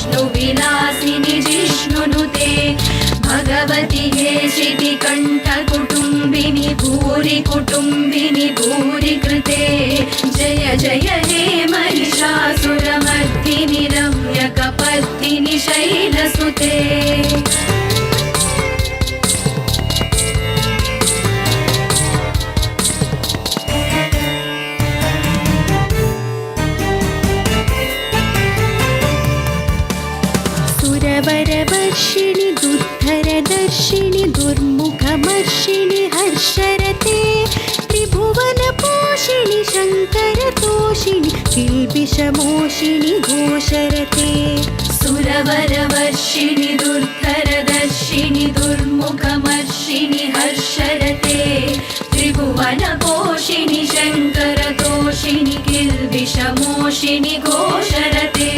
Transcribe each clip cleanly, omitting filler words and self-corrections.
विष्णुविलासिनि जिष्णुनुते भगवति हे शितिकण्ठकुटुम्बिनि भूरि कुटुम्बिनि भूरि कृते जय जय हे महिषासुरमर्दिनि रम्यकपर्दिनि शैलसुते सुरवरवर्षिणि दुर्धरदर्शिनि दुर्मुखमर्षिणि हर्षरते त्रिभुवनपोषिणि शङ्करतोषिणि किल्बिषमोषिणि घोषरते सुरवरवर्षिणि दुर्धरदर्शिनि दुर्मुखमर्षिणि हर्षरते त्रिभुवनपोषिणि शङ्करतोषिणि किल्बिषमोषिनि घोषरते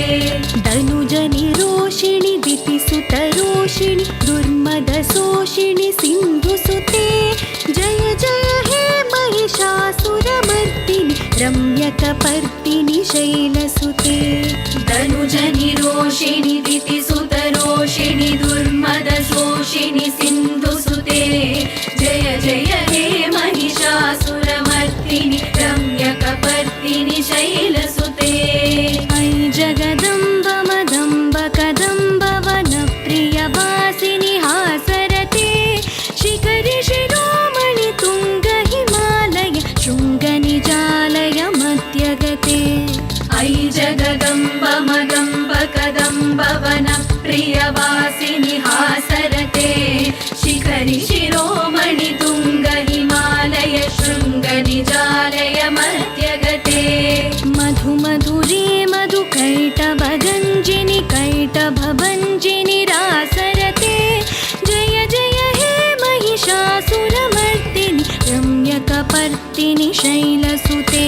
धनुजनिरोषिणि दितिसुतरोषिणि दुर्मदशोषिणि सिन्धुसुते जय जय हे महिषासुरमर्दिनि रम्यकपर्दिनि शैलसुते धनुजनिरोषिणि दितिसुतरोषिणि दुर्मदशोषिणि सिन्धुसुते जय जय हे महिषासुरमर्दिनि रम्यकपर्दिनि शैलसुते I Jagdamb मदम्ब Kadamba वनप्रियवासिनि हासरते शिखरि Shiromani तुङ्ग Himalaya शृङ्गनिजालय मध्यगते I जगदम्ब मदम्ब कदम्ब वनप्रियवासिनि हासरते शिखरि शिरोमणि तुङ्ग हिमालय शृङ्गनिजालय मध्यगते मधुमधुरे मधुकैटभगञ्जिनि कैटभभञ्जिनि रासरते जय जय हे महिषासुरमर्दिनि रम्यकपर्दिनि शैलसुते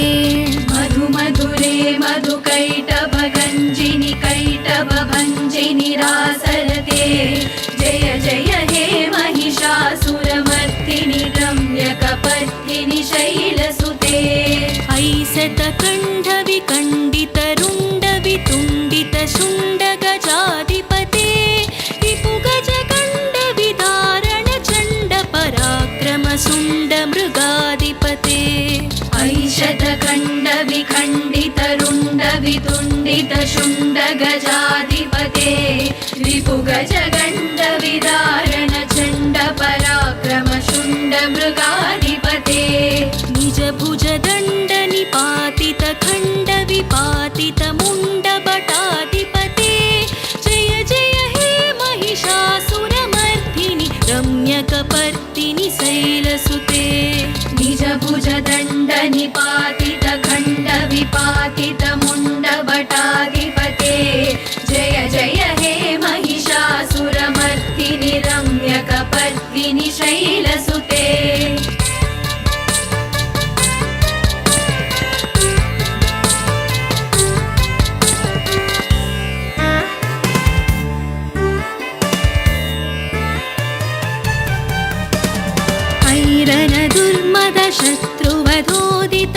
मधुमधुरे मधुकैटभगञ्जिनि कैटभभञ्जिनि रासरते जय जय हे महिषासुरमर्दिनि रम्यकपर्दिनि शैलसुते ऐसतकण्ठविकण्डितरुण्डवितुण्डितशुण्डगजाधिपते रिपुगजगण्डविदारणचण्डपराक्रमशुण्डमृगाधिपते ऐशतकण्डविखण्डितरुण्डवितुण्डितशुण्डगजाधिपते रिपुगजगण्डविदारणचण्डपराक्रमशुण्डमृगाधिपते निजभुजदण्डनिपातितखण्डविपातितमुण्डभटाधिपते जय जय हे महिषासुरमर्दिनि रम्यकपर्दिनि शैलसुते निजभुजदण्डनिपातितखण्डविपातितमुण्डभटाधिपते जय जय हे महिषासुरमर्दिनि रम्यकपर्दिनि शैलसुते ऐरन दुर्मद शत्रुवधोदित